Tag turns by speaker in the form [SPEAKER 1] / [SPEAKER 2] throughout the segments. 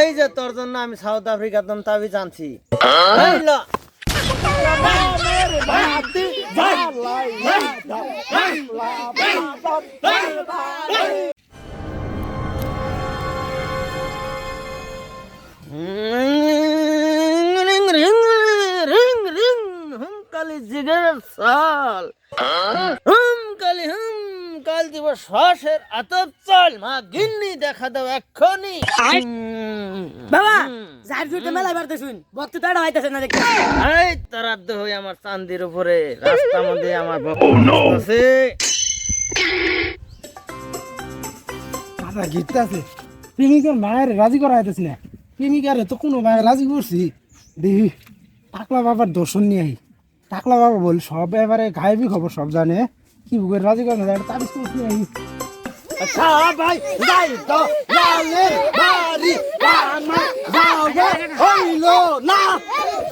[SPEAKER 1] এই যে তোর জন্য আমি সাউথ আফ্রিকার দম তাবি জানছি। কালি জিগের সাল কালি কাল দিব শ্বাসের আতপ চাল মা গিন্নি দেখা দাও এক্ষুনি।
[SPEAKER 2] বাবা যার জুড়তে মেলা বাড়তে শুন বক্ত তাড়া হইতাছে না দেখতে।
[SPEAKER 1] এই তারাদ্দ হই আমার চান্দির উপরে রাস্তার মধ্যে আমার বক্ত আছে।
[SPEAKER 3] কাঁচা গিটতে আছে প্রেমিকার মায়ের রাজি করা হইতেছি না। প্রেমিকার তো কোনো মায়ের রাজি করছি দেখি টাকলা বাবার দর্শন নিয়ে আই। টাকলা বাবা বল সব এবারে গায়েবী খবর সব জানে কি বুকের রাজি করে না তাবিজ করছি আই।
[SPEAKER 1] সবাই যাই তো লালের বাড়ি আমার যাওয়া হইল না।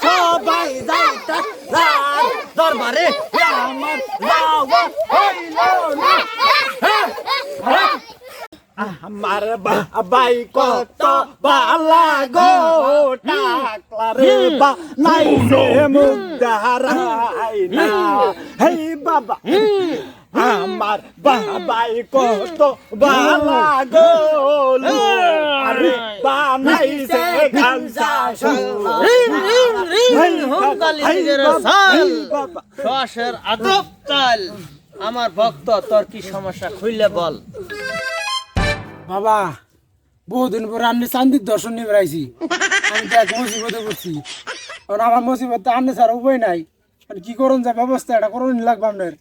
[SPEAKER 1] সবাই যাই তো লাল দরবারে আমার যাওয়া হইল না। আমার বাবাই কত বালা গো টাকলা রে বা নাই সে মুদারাই না। হেই বাবা আমার বাবাই কত বালা গো আরে বানাইছে গামছা শ্বাসের আদব চাল। আমার ভক্ত তোর কি সমস্যা খুললে বল।
[SPEAKER 3] বাবা বহুদিন পরে আপনি চান্দির দর্শন নিয়ে বেড়াইছি। আমি তো এক মুসিবতে পড়ছি কারণ আমার মুসিবত আনলে ছাড়া উপায় নাই। কি করুন যা ব্যবস্থা এটা করুন লাগবে আপনার।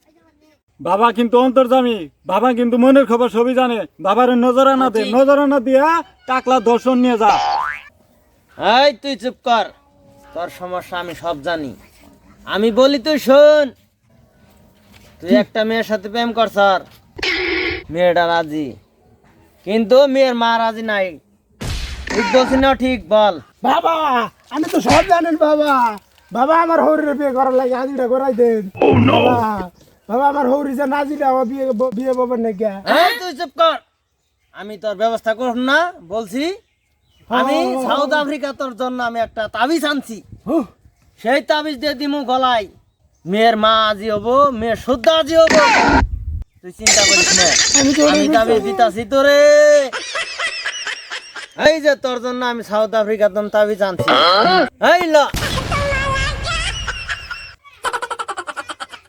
[SPEAKER 4] বাবা কিন্তু অন্তর্জামী, বাবা কিন্তু মনের খবর সবই জানে। বাবার নজরানা দিয়া টাকলা দর্শন নিয়ে যা।
[SPEAKER 1] এই তুই চুপ কর, তোর সমস্যা আমি সব জানি। আমি বলি তুই শোন। তুই একটা মেয়ের সাথে প্রেম করছ, মেয়েটা রাজি, কিন্তু মেয়ের মা রাজি নাই। ঠিক বলছি না? ঠিক বল।
[SPEAKER 3] বাবা আমি তো সব জানেন বাবা। বাবা আমার হরির বিয়ে করার লাগে আজিটা করাই দেন। বাবা বাবা আমার হরি যে নাজিটা বিয়ে বিয়ে বাবার নাকি।
[SPEAKER 1] এই তুই চুপ কর, আমি তোর ব্যবস্থা করব না বলছি। আমি সাউথ আফ্রিকা তোর জন্য আমি একটা তাবিজ আনছি। সেই তাবিজ দিয়ে দিমু গলায়। মেয়ের মা আজি হবো, মেয়ের শুদ্ধ আজি হবো। তুই চিন্তা করিস না, আমি তাবিজ দিতাছি তোরে। এই যে তোর জন্য আমি সাউথ আফ্রিকার দম তাবিজ আনছি। এই ল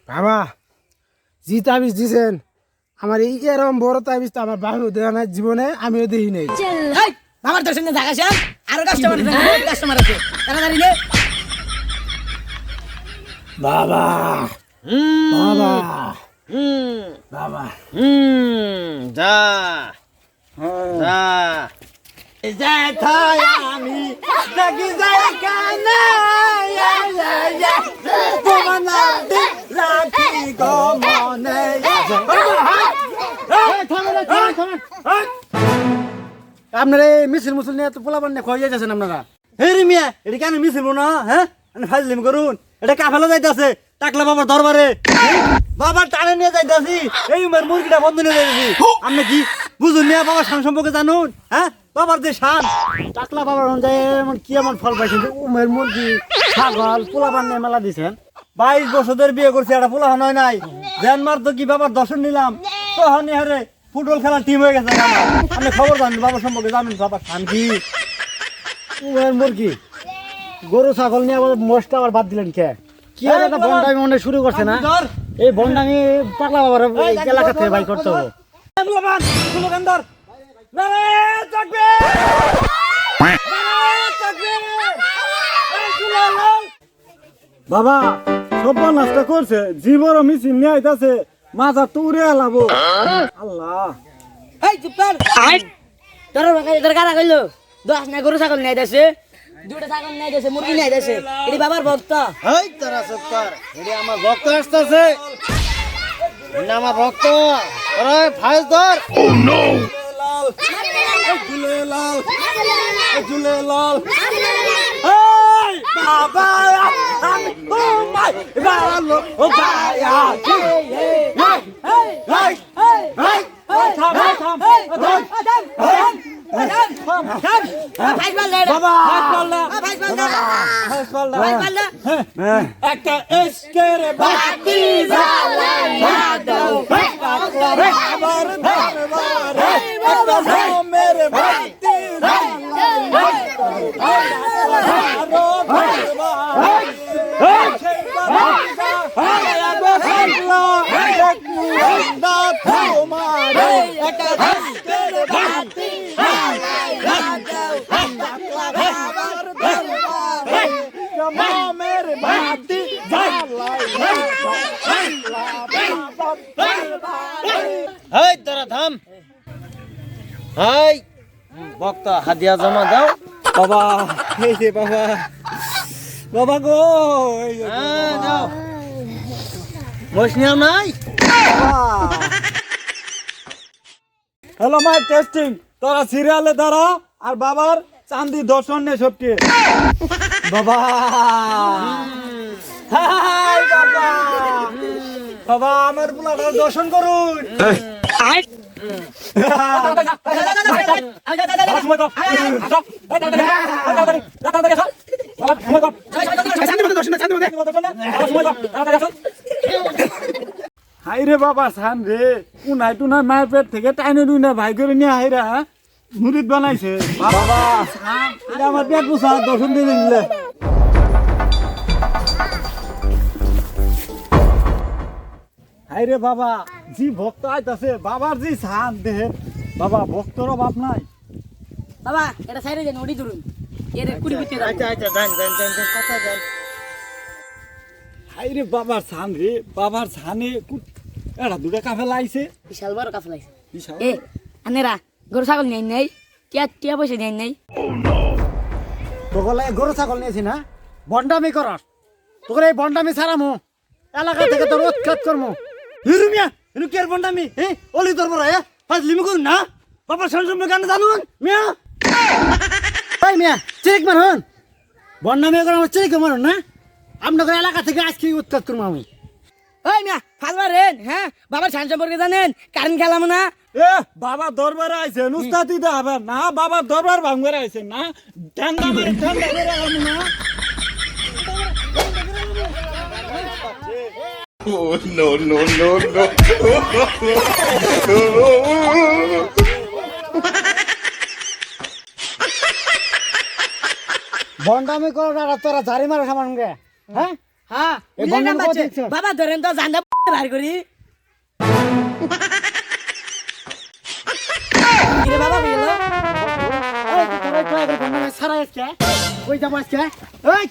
[SPEAKER 3] বাবা জি তাবিজ দিছেন আমার এই এরকম বড় তাবিজ তো আমার বাবু দেওয়া নাই জীবনে, আমিও দেখি নাই।
[SPEAKER 2] এই আমার দর্শন নিয়ে থাকা শেষ। আরো কাস্টমার আছে তাড়াতাড়ি নে।
[SPEAKER 3] বাবা বাবা বাবা
[SPEAKER 1] যা যা আমি দেখি যাই কানে রাখি গো মনে।
[SPEAKER 3] আপনারা এই মিছিল মুসল নিয়ে তো পোলাপান নিয়ে খোয়া যাইতেছেন আপনারা।
[SPEAKER 4] হেই রে মিয়া, এটা কেন মিছিল না? হ্যাঁ ফাইজলিম করুন। এটা কাফেলা যাইতাছে টাকলা বাবার দরবারে। বাবার টানে নিয়ে যাইতাছি, এই উমের মুরগিটা বন্ধ নিয়ে যাইতাছি। আপনি কি বুঝুন মিয়া বাবার শান সম্পর্কে জানুন? হ্যাঁ বাবার যে শান,
[SPEAKER 3] টাকলা বাবার অনুযায়ী এমন কি এমন ফল পাইছেন যে উমের মুরগি ছাগল পোলাপান নিয়ে মেলা দিছেন।
[SPEAKER 4] 22 বছরের বিয়ে করছি, একটা পোলা হয় নাই। জানমার তো কি বাবার দর্শন নিলাম, তো হানি হারে ফুটবল খেলার টিম হয়ে গেছে আমার। আপনি খবর জানেন বাবার সম্পর্কে জানেন? বাবার শান কি
[SPEAKER 3] উমের মুরগি গরু ছাগল নিয়ে আবার মোষটা আবার বাদ দিলেন কে? কি আর একটা বন্ডামি মনে শুরু করছে না? এই বন্ডামি টাকলা বাবার এলাকা থেকে ভাই করতে হবে।
[SPEAKER 4] বাবা সব নাস্তা করছে, জীবর মিছিল নিয়ে আইতাছে, মাথা তো উড়ে এলাবো। আল্লাহ
[SPEAKER 2] এই চুপ কর। তোর কারা কইলো 10 না গরু ছাগল নিয়ে আইতাছে, 2টা ছাগল নিয়ে আইতাছে, মুরগি নিয়ে আইতাছে। এটি বাবার ভক্ত।
[SPEAKER 1] এই তোরা চুপ কর, এটা আমার ভক্ত আসতেছে। এটা আমার ভক্ত। ওরে ফাইজ ধর। ও নো
[SPEAKER 4] লাল ঝুলে লাল
[SPEAKER 1] বাবা আমি তোমায় ভালো বাসি।
[SPEAKER 2] এই থাম থাম। ভাই বল রে
[SPEAKER 4] বাবা
[SPEAKER 2] ভাই বল না
[SPEAKER 4] হাসপাতাল
[SPEAKER 2] ভাই বল না
[SPEAKER 4] একটা এসকের বাতি জ্বালাইয়া দাও বাবার দরবারে একটা সোমের বাতি জ্বালাইয়া দাও
[SPEAKER 1] হেই তোরা থাম, হেই বক্তা হাদিয়া জমা দাও।
[SPEAKER 4] বাবা এই যে বাবা বাবা গো এই যে
[SPEAKER 1] হ্যাঁ দাও, বসনিয়াম নাই।
[SPEAKER 4] হ্যালো মাই টেস্টিং, তোরা সিরিয়ালে দাঁড়া আর বাবার চান্দি দর্শন নে সবটি। বাবা হাই বাবা বাবা আমার পোলাটার দর্শন করুন। হাই রে বাবা সান রে উনাই টুনাই মায়ের পেট থেকে টাইনে টুনে ভাই করে নিয়ে হাইরা মুরিদ বানাইছে বাবা এটা আমার পেট পোষা দর্শন দিয়ে দিলে। হাই রে বাবা জি ভক্ত আইতাছে বাবার জি সান দেহে বাবা ভক্তর অভাব নাই।
[SPEAKER 2] বাবা এটা সাইরে দেন ওডি ধরুন এর কুড়ি বিতে দাও
[SPEAKER 1] আচ্ছা আচ্ছা যান যান যান যান, কথা যান।
[SPEAKER 4] হাই রে বাবার সান রে বাবার সানে এটা দুটা কাফেলা আইছে
[SPEAKER 2] বিশাল বড় কাফলা আছে
[SPEAKER 4] বিশাল।
[SPEAKER 2] এ আনেরা গরু ছাগল নেই নাই টিয়া টিয়া পয়সা নেই নাই
[SPEAKER 3] তোকে গরু ছাগল নিয়েছি না বন্ডামি করস তোকে এই বন্ডামি ছাড়ামু এলাকা থেকে তোর উৎখাত করমু।
[SPEAKER 4] হিরু মিয়া হিরু কেয়ার বন্ডামি হ্যাঁ অলি তোর বড় হ্যাঁ পাঁচ লিমি করুন না বাবার সঞ্জম গান জানুন মিয়া
[SPEAKER 3] তাই মিয়া চিরিক মারুন বন্ডামি করে আমার চিরিক মারুন না আপনাদের এলাকা থেকে আজকে উৎখাত করবো আমি।
[SPEAKER 2] ওই মিয়া ফালবা রেন হ্যাঁ বাবার সান সম্পর্কে জানেন কারেন্ট খেলাম না
[SPEAKER 4] এ বাবা দরবারে আইছে উস্তাদি দা হবে না বাবার দরবার ভাঙবে আইছে না ঠান্ডা করে আমি না।
[SPEAKER 5] Oh, no, no, no, no.
[SPEAKER 3] বন্ডামি করে তোরা জারি মারা সামান গে হ্যাঁ
[SPEAKER 2] হ্যাঁ
[SPEAKER 3] এই
[SPEAKER 2] বুঝলেন না
[SPEAKER 3] বন্ডামি
[SPEAKER 2] বাচ্চা?
[SPEAKER 3] করতে ইচ্ছা।
[SPEAKER 2] বাবা ধরেন তো জান্দা বার করি কিরে বাবা বলো
[SPEAKER 3] বন্ডামি ছাড়া আজকে ওই যাবো আজকে এই